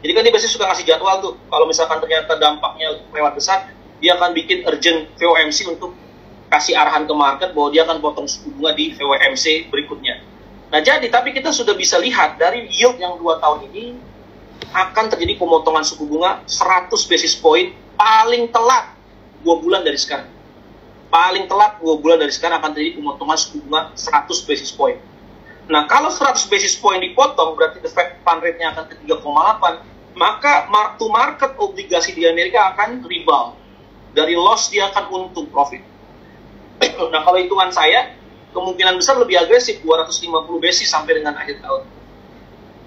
Jadi kan dia biasanya suka ngasih jadwal tuh. Kalau misalkan ternyata dampaknya lewat besar, dia akan bikin urgent FOMC untuk kasih arahan ke market bahwa dia akan potong suku bunga di FOMC berikutnya. Nah jadi, tapi kita sudah bisa lihat dari yield yang 2 tahun ini akan terjadi pemotongan suku bunga 100 basis point paling telat 2 bulan dari sekarang. Paling telat 2 bulan dari sekarang akan terjadi pemotongan suku bunga 100 basis point. Nah, kalau 100 basis point dipotong, berarti the Fed fund rate-nya akan ke 3,8, maka mark to market obligasi di Amerika akan rebound. Dari loss dia akan untung, profit. Nah, kalau hitungan saya, kemungkinan besar lebih agresif, 250 basis sampai dengan akhir tahun.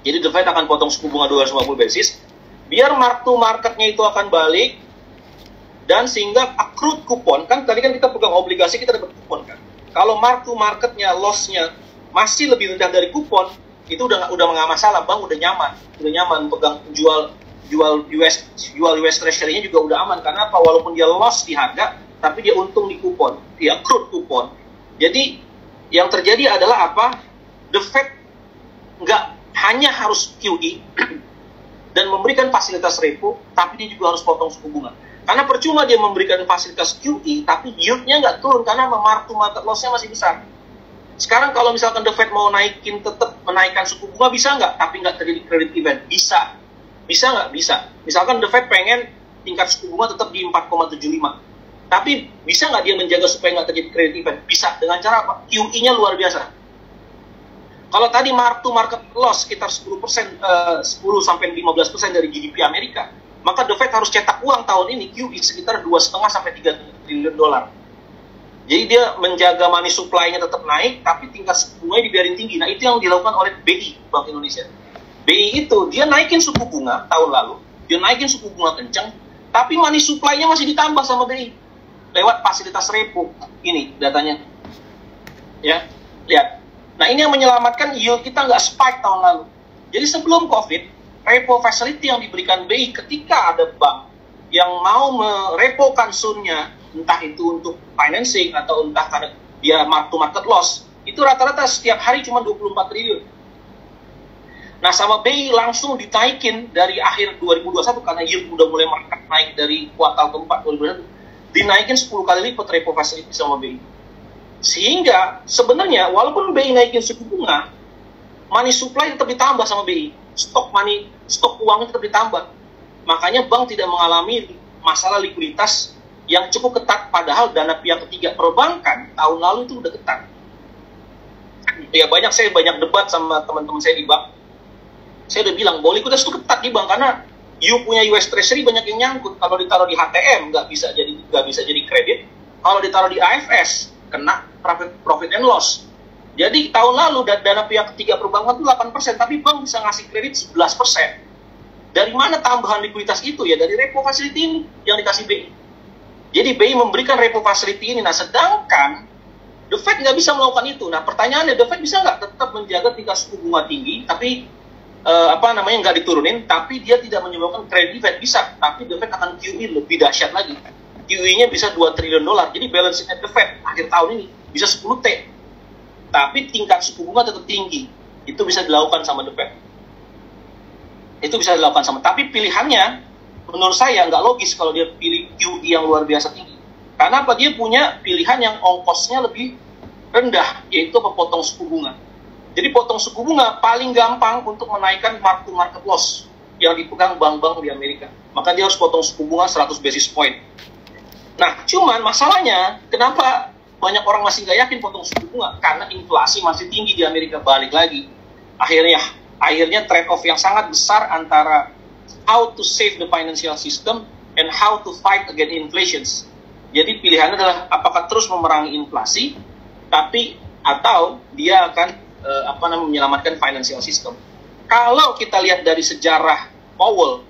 Jadi the Fed akan potong suku bunga 250 basis, biar mark to market-nya itu akan balik, dan sehingga accrued coupon, kan tadi kan kita pegang obligasi, kita dapat coupon kan. Kalau mark to market-nya, loss-nya masih lebih rendah dari kupon, itu udah nggak masalah, bank udah nyaman pegang jual US Treasury-nya juga udah aman. Karena apa? Walaupun dia loss di harga, tapi dia untung di kupon, dia accrued kupon. Jadi yang terjadi adalah apa? The Fed nggak hanya harus QE dan memberikan fasilitas repo, tapi dia juga harus potong suku bunga. Karena percuma dia memberikan fasilitas QE, tapi yield-nya nggak turun karena mark to market loss-nya masih besar. Sekarang kalau misalkan The Fed mau tetap menaikkan suku bunga, bisa nggak? Tapi nggak terjadi credit event. Bisa. Bisa nggak? Bisa. Misalkan The Fed pengen tingkat suku bunga tetap di 4,75. Tapi bisa nggak dia menjaga supaya nggak terjadi credit event? Bisa. Dengan cara apa? QE-nya luar biasa. Kalau tadi mark to market loss sekitar 10% sampai 15% dari GDP Amerika, maka The Fed harus cetak uang tahun ini QE sekitar 2,5 sampai 3 triliun dolar. Jadi dia menjaga money supply-nya tetap naik, tapi tingkat suku bunganya dibiarin tinggi. Nah, itu yang dilakukan oleh BI, Bank Indonesia. BI itu, dia naikin suku bunga tahun lalu, dia naikin suku bunga kencang, tapi money supply-nya masih ditambah sama BI. Lewat fasilitas repo. Ini datanya. Ya, lihat. Nah, ini yang menyelamatkan yield kita nggak spike tahun lalu. Jadi sebelum COVID, repo facility yang diberikan BI ketika ada bank yang mau merepokan sun-nya, entah itu untuk financing atau entah karena dia mark to market loss, itu rata-rata setiap hari cuma 24 triliun. Nah, sama BI langsung ditaikin dari akhir 2021 karena yield udah mulai merangkak naik dari kuartal keempat 2021, dinaikin 10 kali lipat repo facility sama BI. Sehingga sebenarnya walaupun BI naikin suku bunga, money supply tetap ditambah sama BI, stok uangnya tetap ditambah. Makanya bank tidak mengalami masalah likuiditas yang cukup ketat, padahal dana pihak ketiga perbankan tahun lalu itu udah ketat. Ya saya banyak debat sama teman-teman saya di bank. Saya udah bilang bahwa likuiditas itu ketat di bank karena you punya US Treasury banyak yang nyangkut. Kalau ditaruh di HTM nggak bisa jadi kredit. Kalau ditaruh di AFS kena profit and loss. Jadi tahun lalu dana pihak ketiga perbankan itu 8%, tapi bank bisa ngasih kredit 11%. Dari mana tambahan likuiditas itu? Ya dari repo facility ini yang dikasih BI. Jadi BI memberikan repo facility ini. Nah, sedangkan The Fed nggak bisa melakukan itu. Nah, pertanyaannya, The Fed bisa nggak tetap menjaga tingkat suku bunga tinggi, tapi nggak diturunin, tapi dia tidak menyebabkan credit event? Bisa, tapi The Fed akan QE lebih dahsyat lagi. QE-nya bisa 2 triliun dolar. Jadi balance sheet The Fed akhir tahun ini bisa 10 T. Tapi tingkat suku bunga tetap tinggi. Itu bisa dilakukan sama The Fed. Tapi pilihannya menurut saya nggak logis kalau dia pilih QE yang luar biasa tinggi. Karena apa? Dia punya pilihan yang ongkosnya lebih rendah, yaitu memotong suku bunga. Jadi potong suku bunga paling gampang untuk menaikkan mark to market loss yang dipegang bank-bank di Amerika. Maka dia harus potong suku bunga 100 basis point. Nah, cuman masalahnya kenapa banyak orang masih nggak yakin potong suku bunga? Karena inflasi masih tinggi di Amerika, balik lagi. Akhirnya trade-off yang sangat besar antara how to save the financial system and how to fight against inflation. Jadi pilihannya adalah apakah terus memerangi inflasi, atau dia akan menyelamatkan financial system. Kalau kita lihat dari sejarah Powell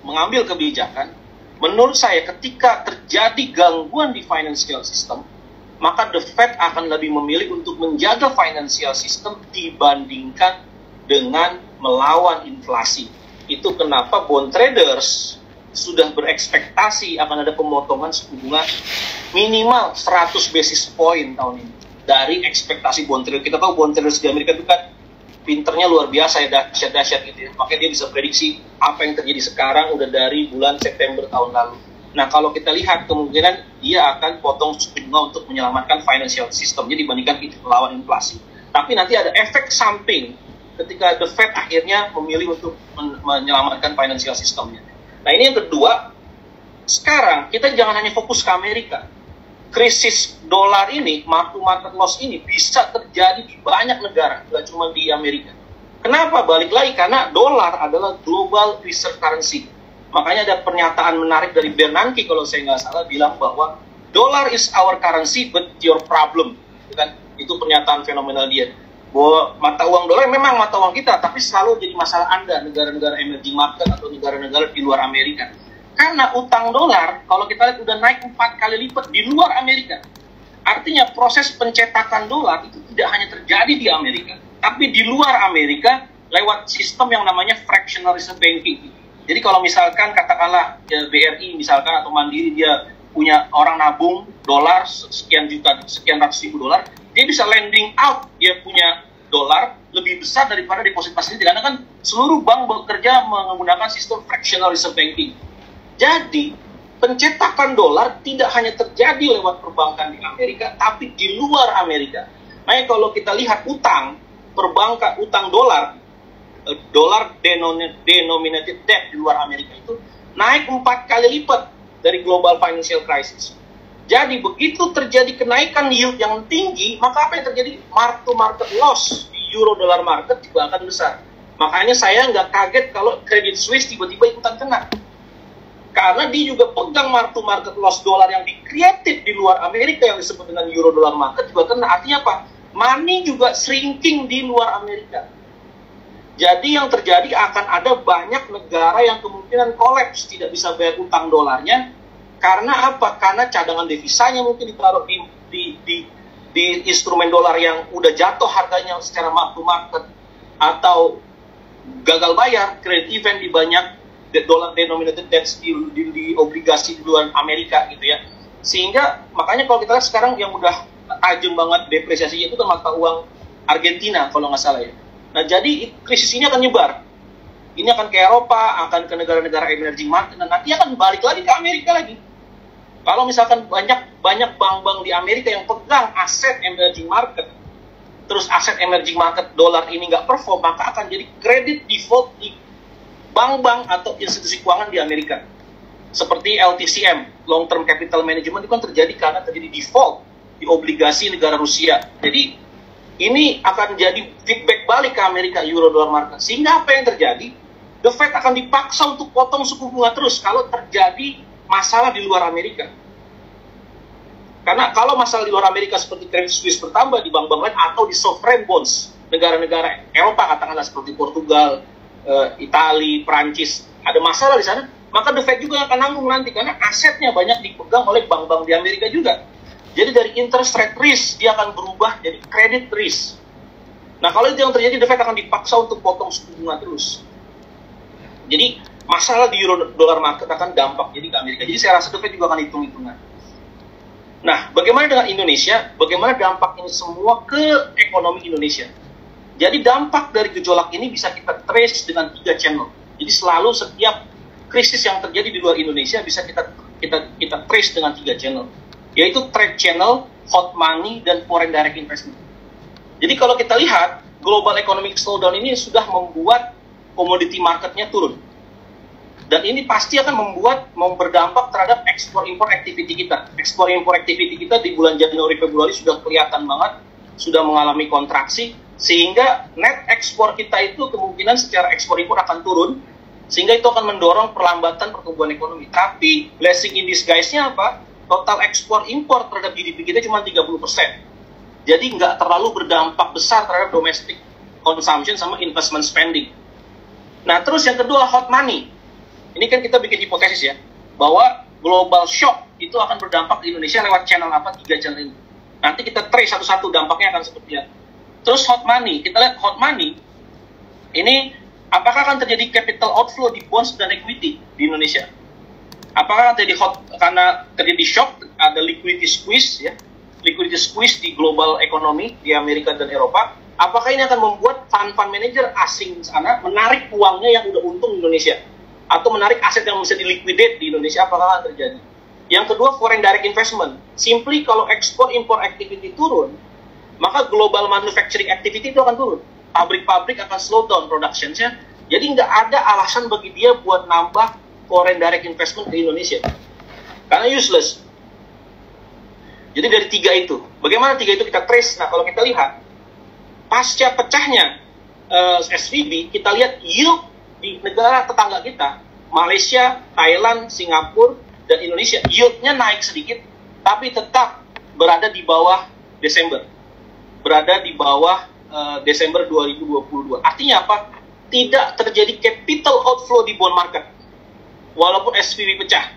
mengambil kebijakan, menurut saya ketika terjadi gangguan di financial system, maka The Fed akan lebih memilih untuk menjaga financial system dibandingkan dengan melawan inflasi. Itu kenapa bond traders sudah berekspektasi akan ada pemotongan suku bunga minimal 100 basis point tahun ini. Dari ekspektasi bond trader. Kita tahu bond traders di Amerika itu kan pinternya luar biasa ya, dahsyat-dahsyat gitu ya. Makanya dia bisa prediksi apa yang terjadi sekarang udah dari bulan September tahun lalu. Nah, kalau kita lihat kemungkinan dia akan potong suku bunga untuk menyelamatkan financial systemnya dibandingkan itu melawan inflasi. Tapi nanti ada efek samping ketika The Fed akhirnya memilih untuk menyelamatkan financial systemnya. Nah, ini yang kedua. Sekarang kita jangan hanya fokus ke Amerika. Krisis dolar ini, market loss ini bisa terjadi di banyak negara, nggak cuma di Amerika. Kenapa? Balik lagi, karena dolar adalah global reserve currency. Makanya ada pernyataan menarik dari Bernanke, kalau saya nggak salah, bilang bahwa dollar is our currency but your problem. Itu pernyataan fenomenal dia. Bahwa mata uang dolar memang mata uang kita, tapi selalu jadi masalah Anda, negara-negara emerging market atau negara-negara di luar Amerika. Karena utang dolar, kalau kita lihat udah naik 4 kali lipat di luar Amerika. Artinya proses pencetakan dolar itu tidak hanya terjadi di Amerika, tapi di luar Amerika lewat sistem yang namanya fractional reserve banking. Jadi kalau misalkan katakanlah BRI misalkan atau Mandiri dia punya orang nabung dolar sekian juta, sekian ratus ribu dolar, dia bisa lending out, dia punya dolar lebih besar daripada deposit fasility, karena kan seluruh bank bekerja menggunakan sistem fractional reserve banking. Jadi, pencetakan dolar tidak hanya terjadi lewat perbankan di Amerika, tapi di luar Amerika. Makanya kalau kita lihat utang, perbankan utang dolar denominated debt di luar Amerika itu naik 4 kali lipat dari global financial crisis. Jadi, begitu terjadi kenaikan yield yang tinggi, maka apa yang terjadi? Mark-to-market loss di euro-dollar market juga akan besar. Makanya saya nggak kaget kalau Credit Suisse tiba-tiba ikutan kena. Karena dia juga pegang mark-to-market loss dolar yang di-created di luar Amerika yang disebut dengan euro-dollar market juga kena. Artinya apa? Money juga shrinking di luar Amerika. Jadi yang terjadi akan ada banyak negara yang kemungkinan kolaps, tidak bisa bayar utang dolarnya. Karena apa? Karena cadangan devisanya mungkin ditaruh di instrumen dolar yang udah jatuh harganya secara mark-to-market. Atau gagal bayar, credit event di banyak dollar denominated debts di obligasi di luar Amerika gitu ya. Sehingga makanya kalau kita lihat sekarang yang udah tajam banget depresiasinya itu kan mata uang Argentina kalau nggak salah ya. Nah jadi krisis ini akan nyebar. Ini akan ke Eropa, akan ke negara-negara emerging market, dan nanti akan balik lagi ke Amerika lagi. Kalau misalkan banyak bank-bank di Amerika yang pegang aset emerging market, terus aset emerging market dolar ini nggak perform, maka akan jadi credit default di bank-bank atau institusi keuangan di Amerika. Seperti LTCM, Long Term Capital Management, itu kan terjadi karena terjadi default di obligasi negara Rusia. Jadi, ini akan jadi feedback balik ke Amerika, euro-dollar market. Sehingga apa yang terjadi? The Fed akan dipaksa untuk potong suku bunga terus kalau terjadi masalah di luar Amerika. Karena kalau masalah di luar Amerika seperti Credit Suisse bertambah di bank-bank lain atau di sovereign bonds, negara-negara Eropa katakanlah seperti Portugal, Italia, Prancis, ada masalah di sana, maka The Fed juga akan nanggung nanti karena asetnya banyak dipegang oleh bank-bank di Amerika juga. Jadi dari interest rate risk dia akan berubah jadi credit risk. Nah kalau itu yang terjadi, The Fed akan dipaksa untuk potong suku bunga terus. Jadi masalah di euro dollar market akan dampak jadi ke Amerika. Jadi saya rasa The Fed juga akan hitung-hitungan. Nah bagaimana dengan Indonesia? Bagaimana dampak ini semua ke ekonomi Indonesia? Jadi dampak dari gejolak ini bisa kita trace dengan 3 channel. Jadi selalu setiap krisis yang terjadi di luar Indonesia bisa kita trace dengan 3 channel. Yaitu trade channel, hot money, dan foreign direct investment. Jadi kalau kita lihat, global economic slowdown ini sudah membuat commodity marketnya turun. Dan ini pasti akan berdampak terhadap ekspor-impor activity kita. Ekspor-impor activity kita di bulan Januari-Februari sudah kelihatan banget, sudah mengalami kontraksi, sehingga net ekspor kita itu kemungkinan secara ekspor-impor akan turun, sehingga itu akan mendorong perlambatan pertumbuhan ekonomi. Tapi blessing in disguise-nya apa? Total ekspor-impor terhadap GDP kita cuma 30%. Jadi nggak terlalu berdampak besar terhadap domestic consumption sama investment spending. Nah terus yang kedua, hot money. Ini kan kita bikin hipotesis ya, bahwa global shock itu akan berdampak di Indonesia lewat channel apa? 3 channel ini. Nanti kita trace satu-satu dampaknya akan seperti apa. Terus hot money, kita lihat hot money, ini apakah akan terjadi capital outflow di bonds dan equity di Indonesia? Apakah akan terjadi karena terjadi shock, ada liquidity squeeze ya, liquidity squeeze di global economy di Amerika dan Eropa, Apakah ini akan membuat fund manager asing sana menarik uangnya yang udah untung di Indonesia? Atau menarik aset yang bisa diliquidate di Indonesia? Apakah akan terjadi? Yang kedua, foreign direct investment. Simply kalau ekspor-impor activity turun, maka global manufacturing activity itu akan turun. Pabrik-pabrik akan slow down production-nya. Jadi nggak ada alasan bagi dia buat nambah foreign direct investment ke Indonesia. Karena useless. Jadi dari tiga itu. Bagaimana tiga itu kita trace? Nah, kalau kita lihat, pasca pecahnya SVB, kita lihat yield di negara tetangga kita, Malaysia, Thailand, Singapura, dan Indonesia, yieldnya naik sedikit, tapi tetap berada di bawah Desember. Berada di bawah Desember 2022. Artinya apa? Tidak terjadi capital outflow di bond market. Walaupun SVB pecah.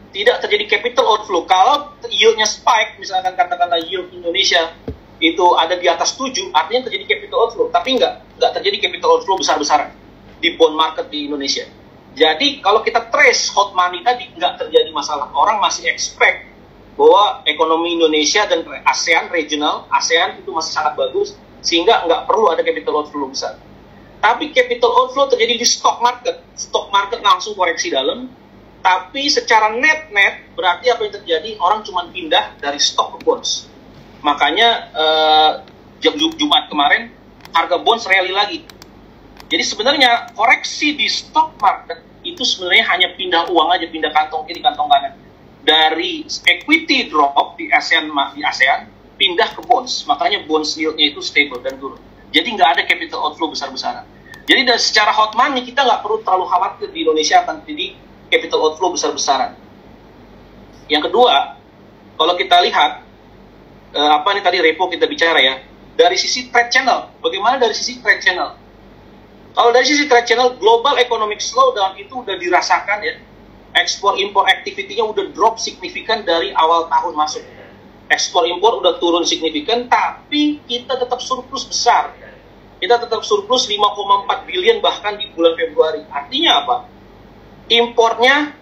Tidak terjadi capital outflow. Kalau yieldnya spike, misalkan katakanlah yield Indonesia itu ada di atas 7, artinya terjadi capital outflow. Tapi nggak terjadi capital outflow besar-besaran di bond market di Indonesia. Jadi kalau kita trace hot money tadi, nggak terjadi masalah. Orang masih expect bahwa ekonomi Indonesia dan ASEAN regional, ASEAN itu masih sangat bagus, sehingga nggak perlu ada capital outflow besar. Tapi capital outflow terjadi di stock market. Stock market langsung koreksi dalam. Tapi secara net-net, berarti apa yang terjadi? Orang cuma pindah dari stock ke bonds. Makanya Jumat kemarin harga bonds rally lagi. Jadi sebenarnya koreksi di stock market itu sebenarnya hanya pindah uang aja, pindah kantong kiri kantong kanan. Dari equity drop di ASEAN pindah ke bonds. Makanya bonds yield-nya itu stable dan turun. Jadi nggak ada capital outflow besar-besaran. Jadi secara hot money kita nggak perlu terlalu khawatir di Indonesia akan terjadi capital outflow besar-besaran. Yang kedua, kalau kita lihat apa nih tadi repo kita bicara ya, dari sisi trade channel. Bagaimana dari sisi trade channel? Kalau dari sisi trade channel, global economic slowdown itu udah dirasakan ya. Ekspor-impor activity-nya udah drop signifikan dari awal tahun masuk. Ekspor-impor udah turun signifikan, tapi kita tetap surplus besar. Kita tetap surplus 5,4 billion bahkan di bulan Februari. Artinya apa? Impornya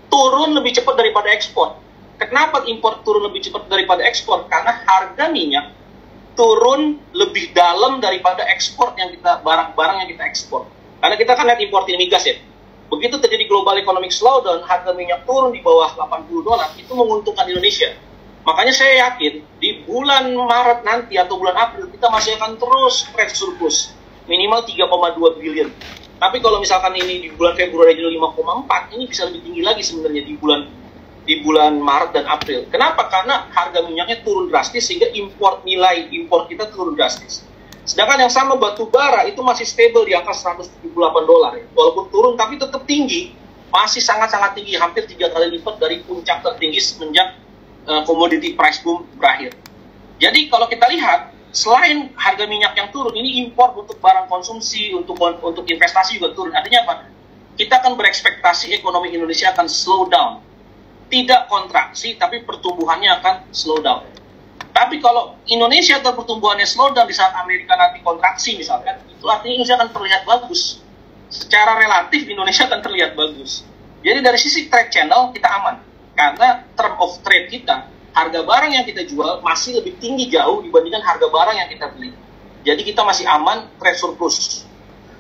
turun lebih cepat daripada ekspor. Kenapa impor turun lebih cepat daripada ekspor? Karena harga minyak turun lebih dalam daripada ekspor yang kita barang-barang yang kita ekspor. Karena kita kan lihat importin migas ya. Begitu terjadi global economic slowdown, harga minyak turun di bawah $80, itu menguntungkan Indonesia. Makanya saya yakin di bulan Maret nanti atau bulan April kita masih akan terus trade surplus minimal 3,2 billion. Tapi kalau misalkan ini di bulan Februari jadi 5,4, ini bisa lebih tinggi lagi sebenarnya di bulan Maret dan April. Kenapa? Karena harga minyaknya turun drastis sehingga nilai impor kita turun drastis. Sedangkan yang sama batu bara itu masih stable di angka $178. Walaupun turun tapi tetap tinggi, masih sangat-sangat tinggi, hampir 3 kali lipat dari puncak tertinggi semenjak commodity price boom berakhir. Jadi kalau kita lihat, selain harga minyak yang turun, ini impor untuk barang konsumsi, untuk investasi juga turun. Artinya apa? Kita akan berekspektasi ekonomi Indonesia akan slow down. Tidak kontraksi, tapi pertumbuhannya akan slow down. Tapi kalau Indonesia atau pertumbuhannya slow down di saat Amerika nanti kontraksi misalkan, itu artinya Indonesia akan terlihat bagus. Secara relatif Indonesia akan terlihat bagus. Jadi dari sisi trade channel kita aman. Karena term of trade kita, harga barang yang kita jual masih lebih tinggi jauh dibandingkan harga barang yang kita beli. Jadi kita masih aman trade surplus.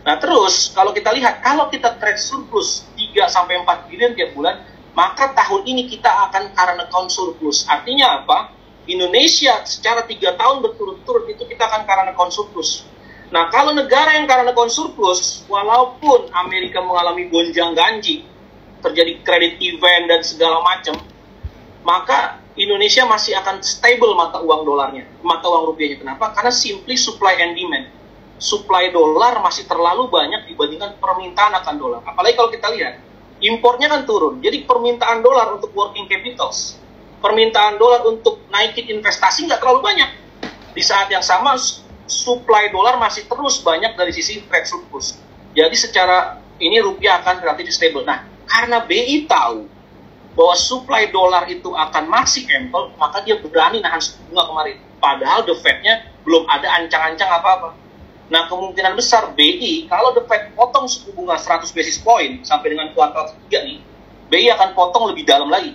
Nah terus kalau kita lihat, kalau kita trade surplus 3-4 billion tiap bulan, maka tahun ini kita akan current account surplus. Artinya apa? Indonesia secara 3 tahun berturut-turut itu kita akan current account surplus. Nah kalau negara yang current account surplus, walaupun Amerika mengalami gonjang-ganjing, terjadi credit event dan segala macam, maka Indonesia masih akan stable mata uang dolarnya, mata uang rupiahnya. Kenapa? Karena simply supply and demand. Supply dolar masih terlalu banyak dibandingkan permintaan akan dolar. Apalagi kalau kita lihat, impornya kan turun. Jadi permintaan dolar untuk working capitals, permintaan dolar untuk naikin investasi nggak terlalu banyak. Di saat yang sama, supply dolar masih terus banyak dari sisi trade surplus. Jadi secara ini rupiah akan relatif stable. Nah, karena BI tahu bahwa supply dolar itu akan masih ample, maka dia berani nahan suku bunga kemarin. Padahal the Fed-nya belum ada ancang-ancang apa-apa. Nah, kemungkinan besar BI, kalau the Fed potong suku bunga 100 basis point sampai dengan kuartal ketiga nih, BI akan potong lebih dalam lagi.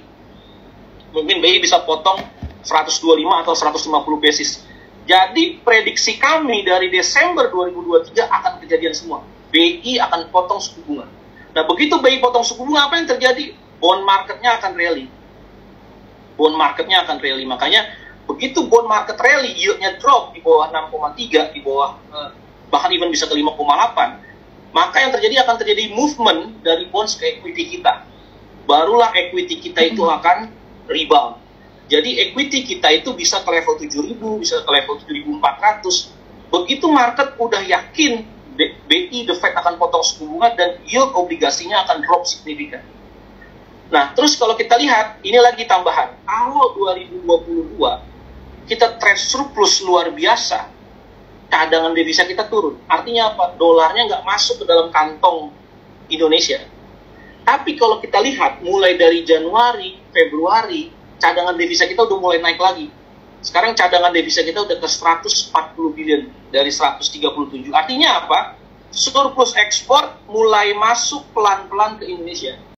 Mungkin BI bisa potong 125 atau 150 basis. Jadi prediksi kami dari Desember 2023 akan kejadian semua. BI akan potong suku bunga. Nah, begitu BI potong suku bunga, apa yang terjadi? Bond marketnya akan rally. Bond marketnya akan rally. Makanya begitu bond market rally, yield-nya drop di bawah 6,3, di bawah bahkan even bisa ke 5,8, maka yang terjadi akan terjadi movement dari bonds ke equity kita. Barulah equity kita itu akan rebound. Jadi equity kita itu bisa ke level 7.000, bisa ke level 7.400. Begitu market udah yakin BI, the Fed akan potong suku bunga dan yield obligasinya akan drop signifikan. Nah, terus kalau kita lihat, ini lagi tambahan. Awal 2022, kita trade surplus luar biasa. Cadangan devisa kita turun. Artinya apa? Dolarnya nggak masuk ke dalam kantong Indonesia. Tapi kalau kita lihat, mulai dari Januari, Februari, cadangan devisa kita udah mulai naik lagi. Sekarang cadangan devisa kita udah ke 140 billion dari 137. Artinya apa? Surplus ekspor mulai masuk pelan-pelan ke Indonesia.